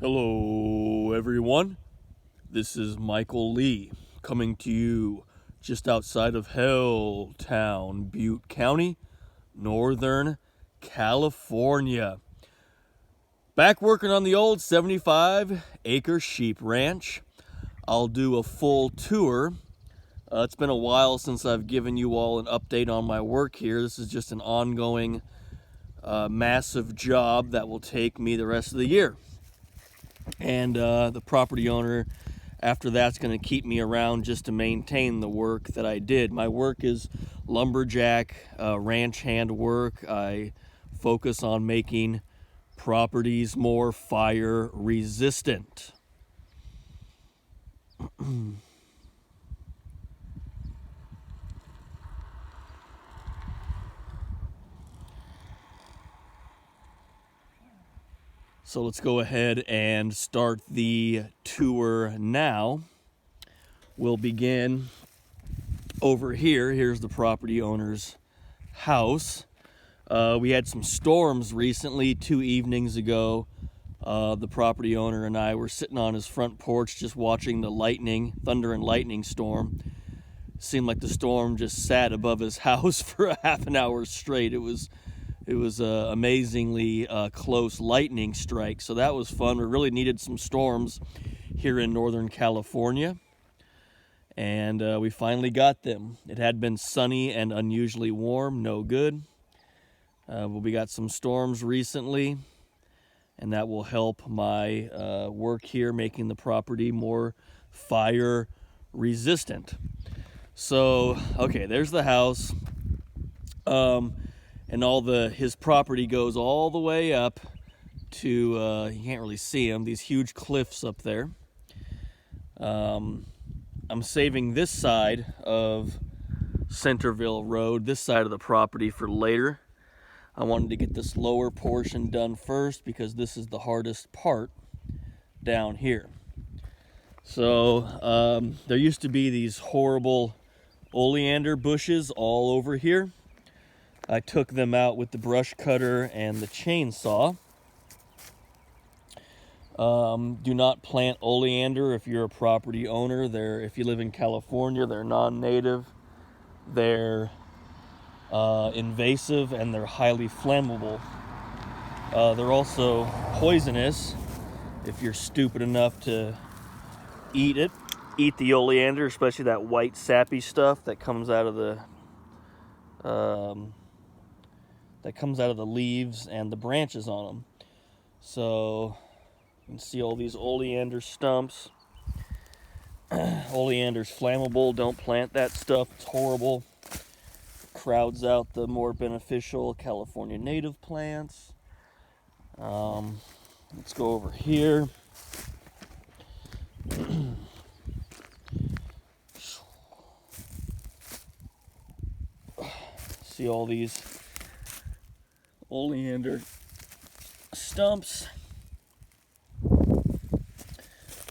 Hello everyone, this is Michael Lee coming to you just outside of Helltown, Butte County, Northern California. Back working on the old 75-acre sheep ranch. I'll do a full tour. It's been a while since I've given you all an update on my work here. This is just an ongoing massive job that will take me the rest of the year. And the property owner after that's going to keep me around just to maintain the work that I did. My work is lumberjack, ranch hand work. I focus on making properties more fire resistant. So let's go ahead and start the tour now. We'll begin over here. Here's the property owner's house. We had some storms recently, 2 evenings ago. The property owner and I were sitting on his front porch just watching the thunder and lightning storm. Seemed like the storm just sat above his house for a half an hour straight. It was amazingly close lightning strike, so that was fun. We really needed some storms here in Northern California, and we finally got them. It had been sunny and unusually warm, no good. But we got some storms recently, and that will help my work here, making the property more fire resistant. So, okay, there's the house. And his property goes all the way up to, you can't really see them, these huge cliffs up there. I'm saving this side of Centerville Road, this side of the property, for later. I wanted to get this lower portion done first because this is the hardest part down here. So there used to be these horrible oleander bushes all over here. I took them out with the brush cutter and the chainsaw. Do not plant oleander if you're a property owner. If you live in California, they're non-native. They're invasive and they're highly flammable. They're also poisonous if you're stupid enough to eat the oleander, especially that white sappy stuff that comes out of the leaves and the branches on them. So you can see all these oleander stumps. Oleander's flammable. Don't plant that stuff. It's horrible. Crowds out the more beneficial California native plants. Let's go over here. See all these oleander stumps.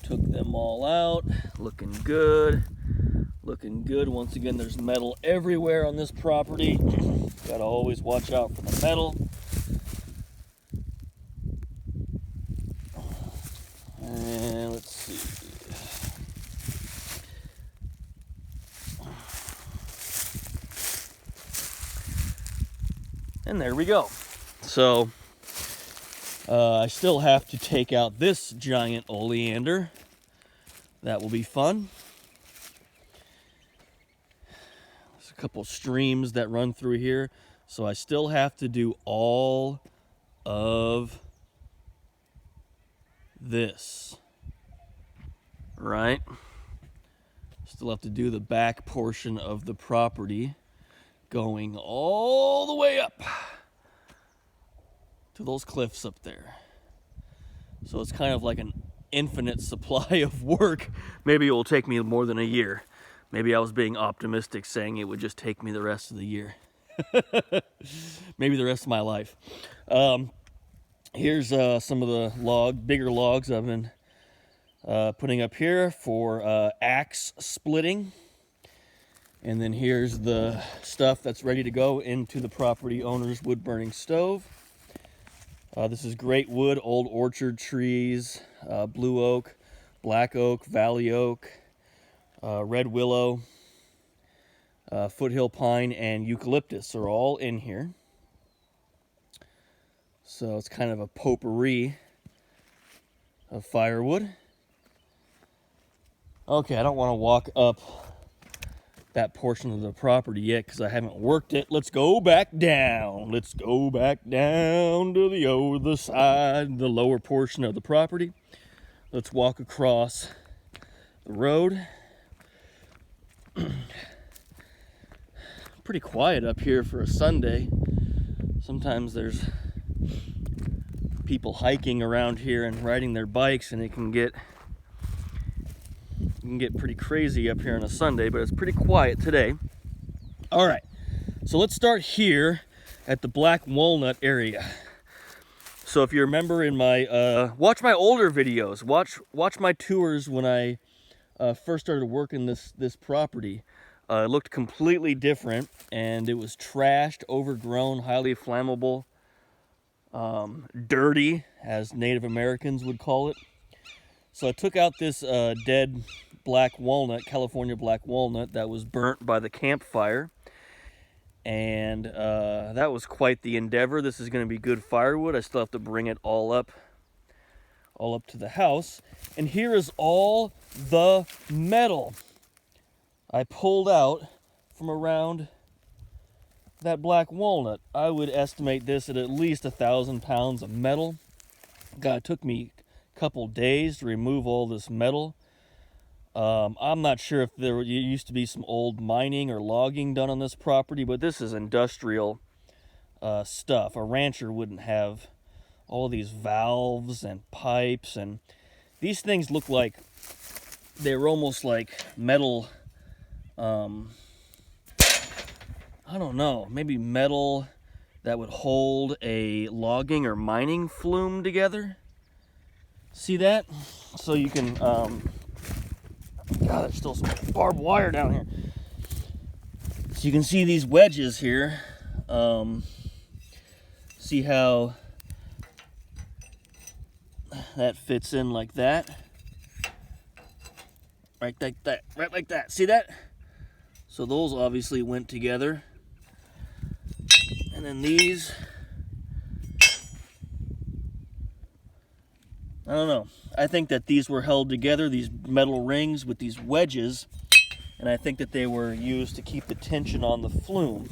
Took them all out. Looking good. Once again, there's metal everywhere on this property. Gotta always watch out for the metal. And let's see. And there we go. So I still have to take out this giant oleander. That will be fun. There's a couple streams that run through here, so I still have to do all of this, right? Still have to do the back portion of the property, going all the way up to those cliffs up there. So it's kind of like an infinite supply of work. Maybe it will take me more than a year. Maybe I was being optimistic, saying it would just take me the rest of the year. Maybe the rest of my life. Here's some of the bigger logs I've been putting up here for axe splitting. And then here's the stuff that's ready to go into the property owner's wood burning stove. This is great wood, old orchard trees, blue oak, black oak, valley oak, red willow, foothill pine, and eucalyptus are all in here. So it's kind of a potpourri of firewood. Okay, I don't want to walk up that portion of the property yet because I haven't worked it. Let's go back down. Let's go back down to the other side, the lower portion of the property. Let's walk across the road. Pretty quiet up here for a Sunday. Sometimes there's people hiking around here and riding their bikes, and it can get pretty crazy up here on a Sunday, but it's pretty quiet today. All right, so let's start here at the Black Walnut area. So if you remember in my, watch my older videos, watch my tours when I first started working this property. It looked completely different, and it was trashed, overgrown, highly flammable, dirty, as Native Americans would call it. So I took out this dead black walnut, California black walnut, that was burnt by the campfire. And that was quite the endeavor. This is going to be good firewood. I still have to bring it all up to the house. And here is all the metal I pulled out from around that black walnut. I would estimate this at least 1,000 pounds of metal. God, it took me a couple days to remove all this metal. I'm not sure if there used to be some old mining or logging done on this property, but this is industrial stuff. A rancher wouldn't have all these valves and pipes, and these things look like they were almost like metal, I don't know, maybe metal that would hold a logging or mining flume together. See that? So you can, God, there's still some barbed wire down here. So you can see these wedges here. See how that fits in like that. Right like that, right like that. See that? So those obviously went together. And then these, I don't know. I think that these were held together, these metal rings with these wedges, and I think that they were used to keep the tension on the flume.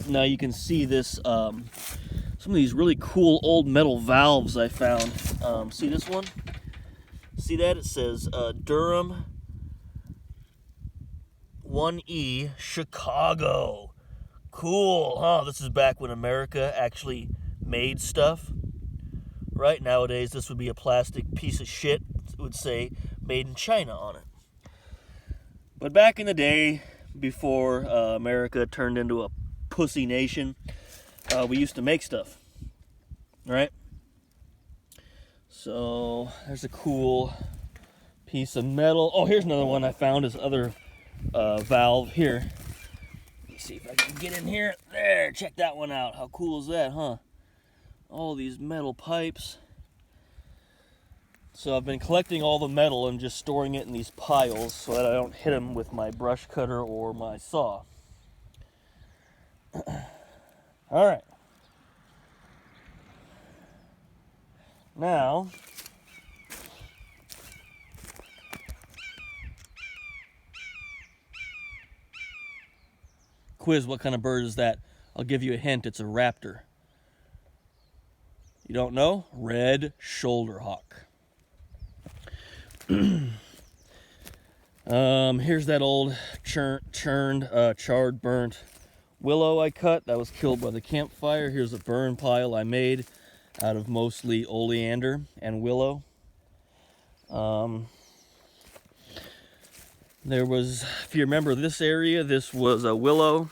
Now you can see this, some of these really cool old metal valves I found. See this one? See that? It says Durham 1E Chicago. Cool, huh? This is back when America actually made stuff. Right, nowadays this would be a plastic piece of shit. It would say made in China on it. But back in the day, before America turned into a pussy nation, we used to make stuff, right? So there's a cool piece of metal. Oh, here's another one I found, this other valve here. Let me see if I can get in here. There, check that one out. How cool is that, huh? All these metal pipes. So I've been collecting all the metal and just storing it in these piles so that I don't hit them with my brush cutter or my saw. All right. Now, quiz, what kind of bird is that? I'll give you a hint, it's a raptor. You don't know? Red shoulder hawk. Here's that old charred, burnt willow I cut that was killed by the campfire. Here's a burn pile I made out of mostly oleander and willow. There was, if you remember this area, this was a willow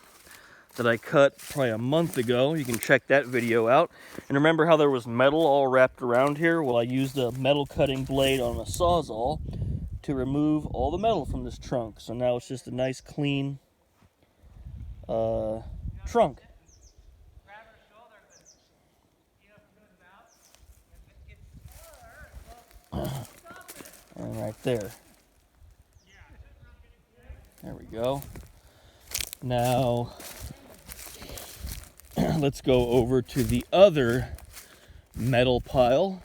that I cut probably a month ago. You can check that video out. And remember how there was metal all wrapped around here? Well, I used a metal cutting blade on a Sawzall to remove all the metal from this trunk. So now it's just a nice clean trunk. And right there. There we go. Now, let's go over to the other metal pile.